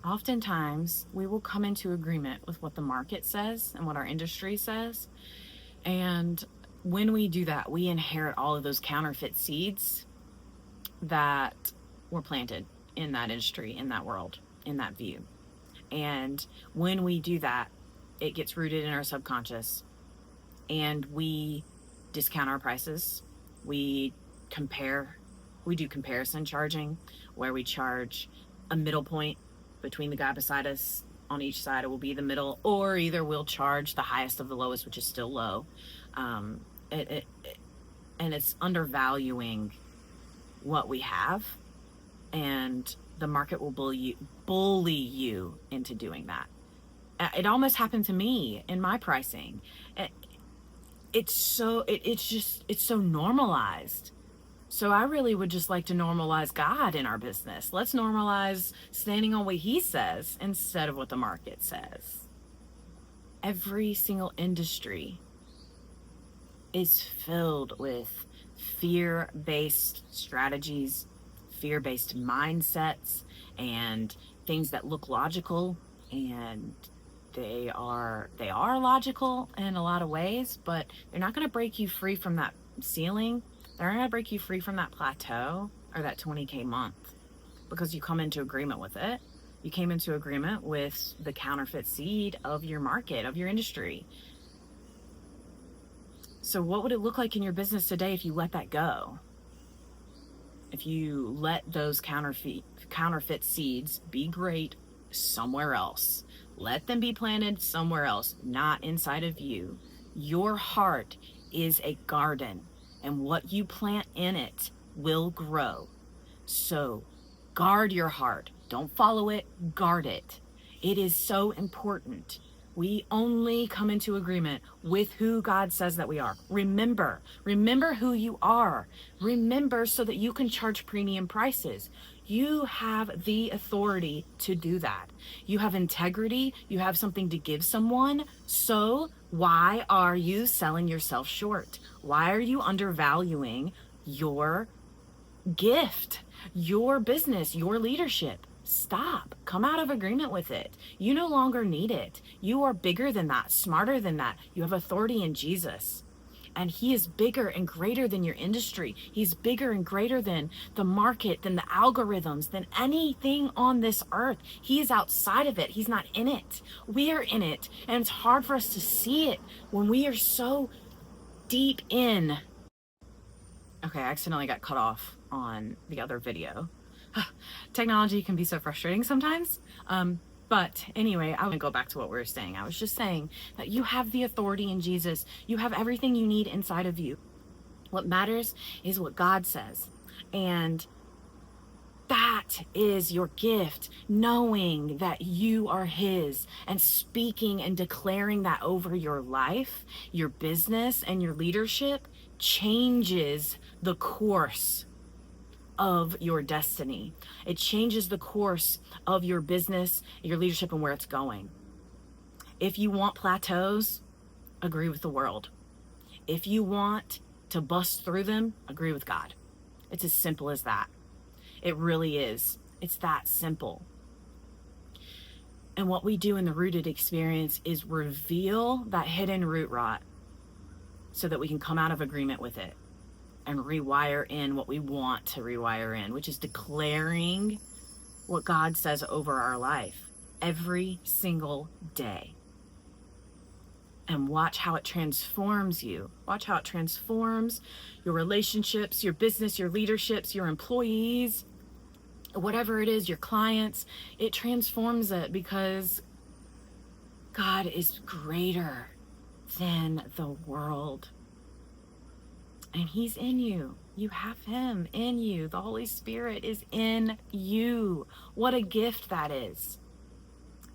Oftentimes, we will come into agreement with what the market says and what our industry says. And when we do that, we inherit all of those counterfeit seeds that were planted in that industry, in that world, in that view. And when we do that, it gets rooted in our subconscious, and we discount our prices. We do comparison charging, where we charge a middle point between the guy beside us. On each side, it will be the middle, or either we'll charge the highest of the lowest, which is still low. And it's undervaluing what we have, and the market will bully you into doing that. It almost happened to me in my pricing. It's so normalized. So I really would just like to normalize God in our business. Let's normalize standing on what he says instead of what the market says. Every single industry is filled with fear-based strategies, fear-based mindsets, and things that look logical, and they are logical in a lot of ways, but they're not going to break you free from that ceiling. They're not going to break you free from that plateau or that 20K month, because you come into agreement with it. You came into agreement with the counterfeit seed of your market, of your industry. So what would it look like in your business today if you let that go? If you let those counterfeit seeds be great somewhere else, let them be planted somewhere else, not inside of you. Your heart is a garden, and what you plant in it will grow. So guard your heart. Don't follow it, guard it. It is so important. We only come into agreement with who God says that we are. Remember who you are. Remember, so that you can charge premium prices. You have the authority to do that. You have integrity. You have something to give someone. So why are you selling yourself short? Why are you undervaluing your gift, your business, your leadership? Stop. Come out of agreement with it. You no longer need it. You are bigger than that, smarter than that. You have authority in Jesus. And he is bigger and greater than your industry. He's bigger and greater than the market, than the algorithms, than anything on this earth. He is outside of it. He's not in it. We are in it. And it's hard for us to see it when we are so deep in. Okay, I accidentally got cut off on the other video. Technology can be so frustrating sometimes. But anyway, I would go back to what we were saying. I was just saying that you have the authority in Jesus. You have everything you need inside of you. What matters is what God says. And that is your gift, knowing that you are his, and speaking and declaring that over your life, your business, and your leadership changes the course of your destiny. It changes the course of your business, your leadership, and where it's going. If you want plateaus, agree with the world. If you want to bust through them, agree with God. It's as simple as that. It really is. It's that simple. And what we do in the rooted experience is reveal that hidden root rot so that we can come out of agreement with it and rewire in what we want to rewire in, which is declaring what God says over our life every single day. And watch how it transforms you. Watch how it transforms your relationships, your business, your leaderships, your employees, whatever it is, your clients. It transforms it because God is greater than the world. And he's in you. You have him in you. The Holy Spirit is in you. What a gift that is.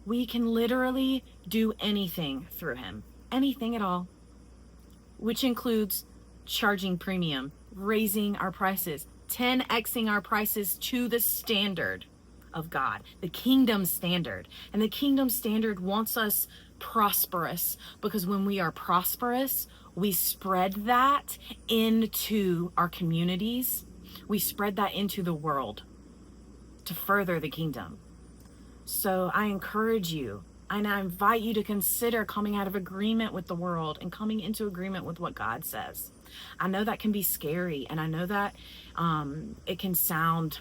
We can literally do anything through him. Anything at all. Which includes charging premium, raising our prices, 10xing our prices to the standard of God, the kingdom standard. And the kingdom standard wants us prosperous, because when we are prosperous, we spread that into our communities. We spread that into the world to further the kingdom. So I encourage you and I invite you to consider coming out of agreement with the world and coming into agreement with what God says. I know that can be scary, and I know that it can sound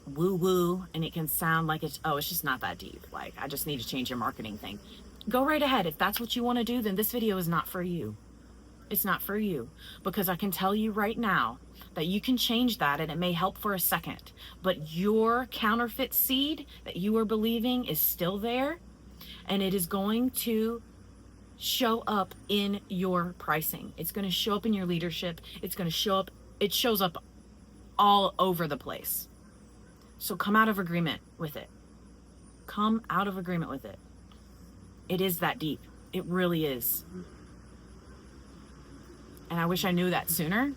woo woo, and it can sound like it's just not that deep. Like, I just need to change your marketing thing. Go right ahead. If that's what you want to do, then this video is not for you. It's not for you, because I can tell you right now that you can change that, and it may help for a second, but your counterfeit seed that you are believing is still there, and it is going to show up in your pricing. It's going to show up in your leadership. It's going to show up. It shows up all over the place. So come out of agreement with it. Come out of agreement with it. It is that deep. It really is. And I wish I knew that sooner,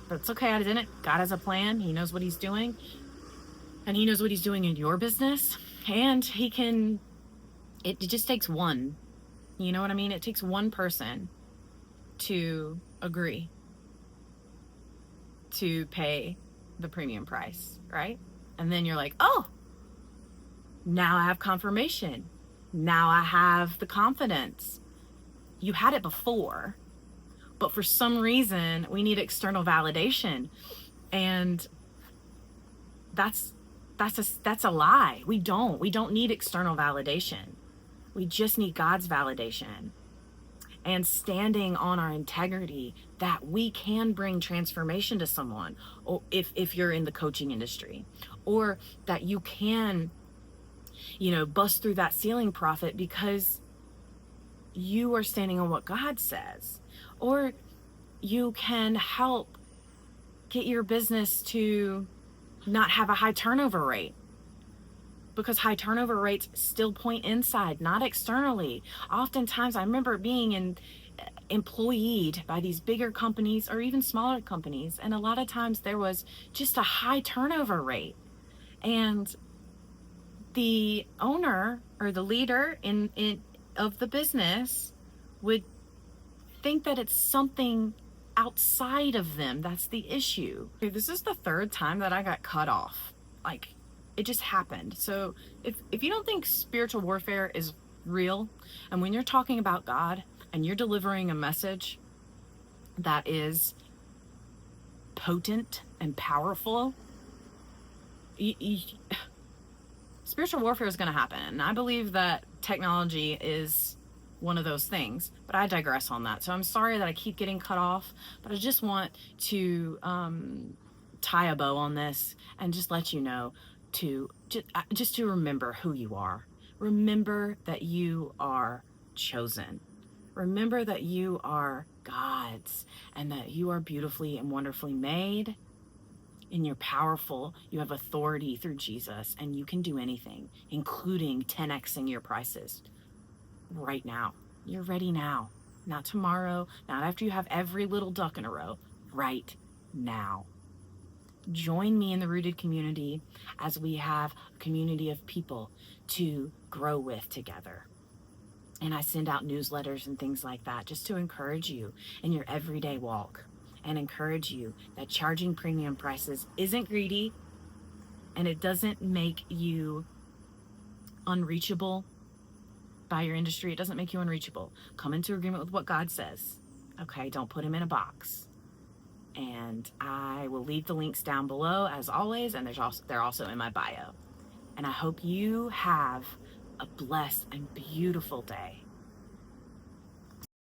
but it's okay. I didn't. God has a plan. He knows what he's doing, and he knows what he's doing in your business, and it just takes one. You know what I mean? It takes one person to agree to pay the premium price, right? And then you're like, oh, now I have confirmation. Now I have the confidence. You had it before, but for some reason we need external validation. And that's a lie. We don't need external validation. We just need God's validation, and standing on our integrity that we can bring transformation to someone, or if you're in the coaching industry, or that you can, bust through that ceiling profit because you are standing on what God says, or you can help get your business to not have a high turnover rate, because high turnover rates still point inside, not externally. Oftentimes, I remember being employed by these bigger companies or even smaller companies, and a lot of times there was just a high turnover rate, and the owner or the leader of the business would think that it's something outside of them that's the issue. This is the third time that I got cut off. Like, it just happened. So if you don't think spiritual warfare is real, and when you're talking about God and you're delivering a message that is potent and powerful, spiritual warfare is going to happen. And I believe that technology is one of those things, but I digress on that. So I'm sorry that I keep getting cut off, but I just want to tie a bow on this and just let you know to remember who you are. Remember that you are chosen. Remember that you are God's, and that you are beautifully and wonderfully made, and you're powerful. You have authority through Jesus, and you can do anything, including 10xing your prices right now. You're ready now, not tomorrow, not after you have every little duck in a row, right now. Join me in the Rooted community as we have a community of people to grow with together. And I send out newsletters and things like that just to encourage you in your everyday walk, and encourage you that charging premium prices isn't greedy, and it doesn't make you unreachable by your industry. It doesn't make you unreachable. Come into agreement with what God says. Okay, don't put him in a box. And I will leave the links down below as always, and they're also in my bio. And I hope you have a blessed and beautiful day.